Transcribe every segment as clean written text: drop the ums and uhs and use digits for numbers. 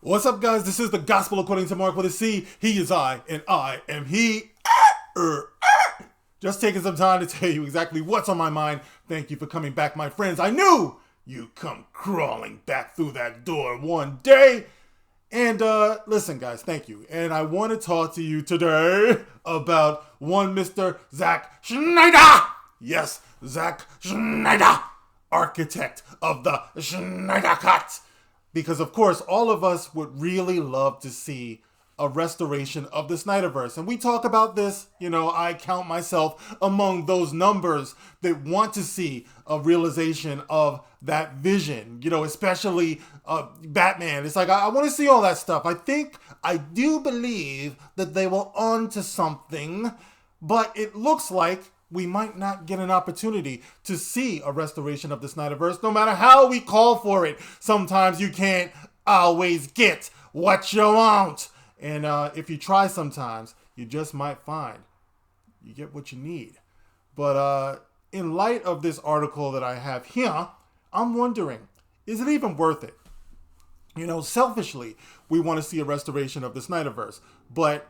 What's up, guys? This is the Gospel According to Mark with a C. He is I, and I am he. Just taking some time to tell you exactly what's on my mind. Thank you for coming back, my friends. I knew you'd come crawling back through that door one day. And listen, guys, thank you. And I want to talk to you today about one Mr. Zack Snyder. Yes, Zack Snyder, architect of the Snyder Cut. Because, of course, all of us would really love to see a restoration of the Snyderverse. And we talk about this, I count myself among those numbers that want to see a realization of that vision, especially Batman. It's like, I want to see all that stuff. I do believe that they will on to something, but it looks like we might not get an opportunity to see a restoration of the Snyderverse, no matter how we call for it. Sometimes you can't always get what you want. And if you try sometimes, you just might find you get what you need. But in light of this article that I have here, I'm wondering, is it even worth it? Selfishly, we want to see a restoration of the Snyderverse. But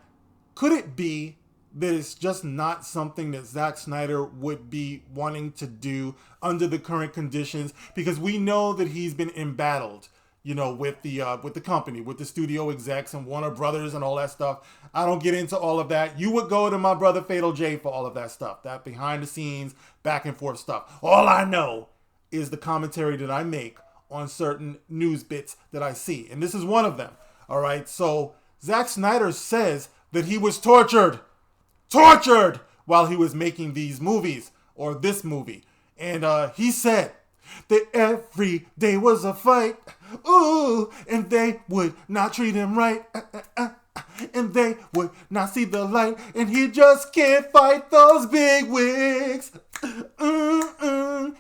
could it be that it's just not something that Zack Snyder would be wanting to do under the current conditions? Because we know that he's been embattled, with the company, with the studio execs and Warner Brothers and all that stuff. I don't get into all of that. You would go to my brother Fatal J for all of that stuff, that behind the scenes, back and forth stuff. All I know is the commentary that I make on certain news bits that I see. And this is one of them. All right. So Zack Snyder says that he was tortured while he was making these movies, or this movie. And he said that every day was a fight. Ooh, and they would not treat him right. And they would not see the light. And he just can't fight those big wigs.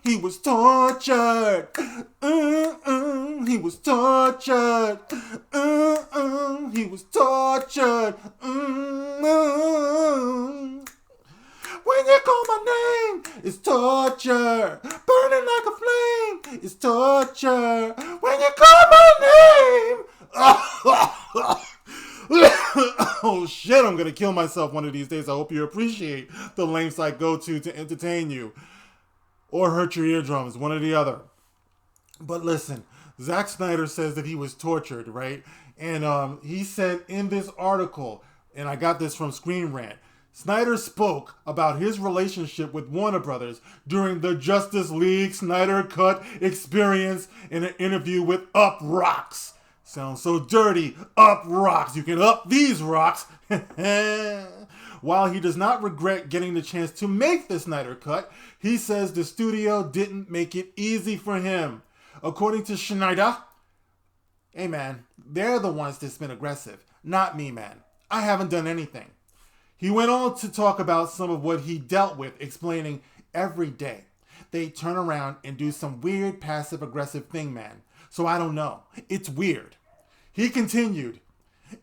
He was tortured. He was tortured. He was tortured. When you call my name, it's torture. Burning like a flame, it's torture. When you call my name. Oh shit, I'm gonna kill myself one of these days. I hope you appreciate the lengths I go to entertain you. Or hurt your eardrums, one or the other. But listen, Zack Snyder says that he was tortured, right? And he said in this article, and I got this from Screen Rant, Snyder spoke about his relationship with Warner Brothers during the Justice League Snyder Cut experience in an interview with Up Rocks. Sounds so dirty. Up Rocks. You can up these rocks. While he does not regret getting the chance to make the Snyder Cut, he says the studio didn't make it easy for him. According to Schneider, hey man, they're the ones that's been aggressive, not me, man. I haven't done anything. He went on to talk about some of what he dealt with, explaining every day they turn around and do some weird passive-aggressive thing, man. So I don't know. It's weird. He continued,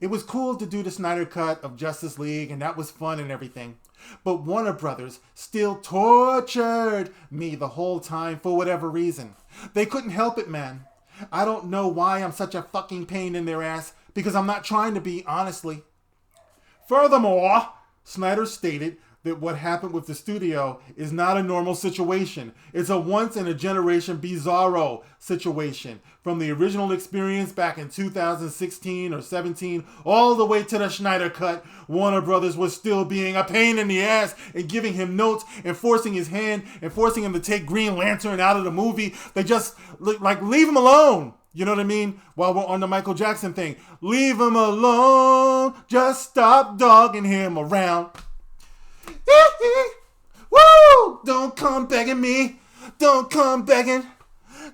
it was cool to do the Snyder Cut of Justice League, and that was fun and everything. But Warner Brothers still tortured me the whole time for whatever reason. They couldn't help it, man. I don't know why I'm such a fucking pain in their ass, because I'm not trying to be, honestly. Furthermore, Snyder stated that what happened with the studio is not a normal situation. It's a once-in-a-generation bizarro situation. From the original experience back in 2016 or 17, all the way to the Snyder Cut, Warner Brothers was still being a pain in the ass and giving him notes and forcing his hand and forcing him to take Green Lantern out of the movie. They just, leave him alone. You know what I mean? While we're on the Michael Jackson thing. Leave him alone. Just stop dogging him around. Woo! Don't come begging me. Don't come begging.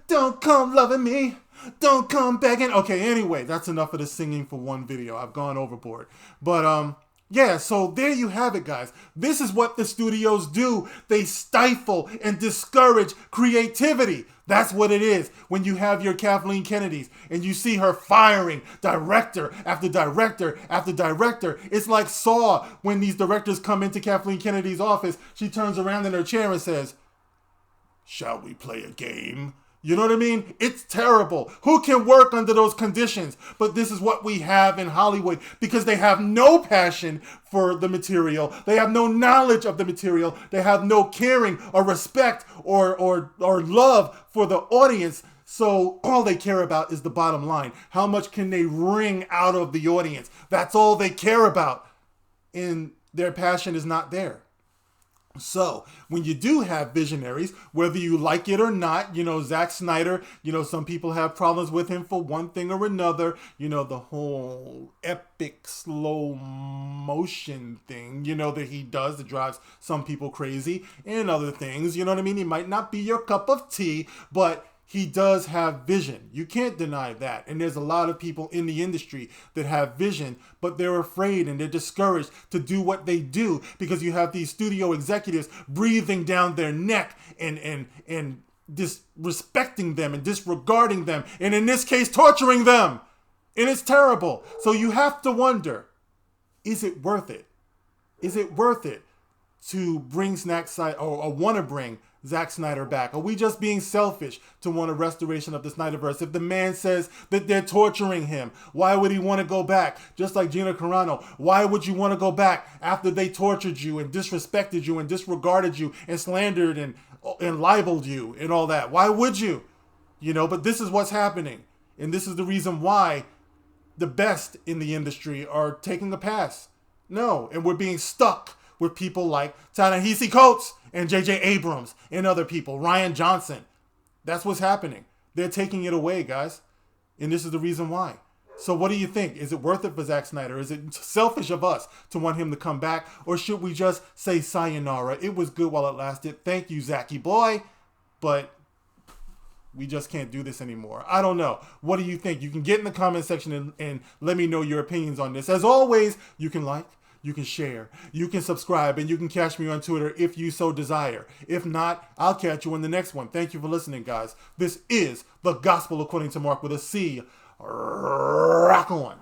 Don't come loving me. Don't come begging. Okay, anyway, that's enough of the singing for one video. I've gone overboard. But, yeah, so there you have it, guys. This is what the studios do. They stifle and discourage creativity. That's what it is when you have your Kathleen Kennedys and you see her firing director after director after director. It's like Saw when these directors come into Kathleen Kennedy's office. She turns around in her chair and says, "Shall we play a game?" You know what I mean? It's terrible. Who can work under those conditions? But this is what we have in Hollywood because they have no passion for the material. They have no knowledge of the material. They have no caring or respect or love for the audience. So all they care about is the bottom line. How much can they wring out of the audience? That's all they care about. And their passion is not there. So when you do have visionaries, whether you like it or not, Zack Snyder, some people have problems with him for one thing or another, the whole epic slow motion thing, that he does that drives some people crazy and other things, you know what I mean? He might not be your cup of tea, but he does have vision. You can't deny that. And there's a lot of people in the industry that have vision, but they're afraid and they're discouraged to do what they do because you have these studio executives breathing down their neck and disrespecting them and disregarding them. And in this case, torturing them. And it's terrible. So you have to wonder, is it worth it? Is it worth it to bring Zack Snyder or want to bring Zack Snyder back? Are we just being selfish to want a restoration of the Snyderverse? If the man says that they're torturing him, why would he want to go back? Just like Gina Carano, why would you want to go back after they tortured you and disrespected you and disregarded you and slandered and libeled you and all that? Why would you? But this is what's happening. And this is the reason why the best in the industry are taking a pass. No, and we're being stuck with people like Ta-Nehisi Coates and J.J. Abrams and other people, Rian Johnson. That's what's happening. They're taking it away, guys. And this is the reason why. So what do you think? Is it worth it for Zack Snyder? Is it selfish of us to want him to come back? Or should we just say sayonara? It was good while it lasted. Thank you, Zachy boy. But we just can't do this anymore. I don't know. What do you think? You can get in the comment section and let me know your opinions on this. As always, you can like, you can share, you can subscribe, and you can catch me on Twitter if you so desire. If not, I'll catch you in the next one. Thank you for listening, guys. This is The Gospel According to Mark with a C. Rock on.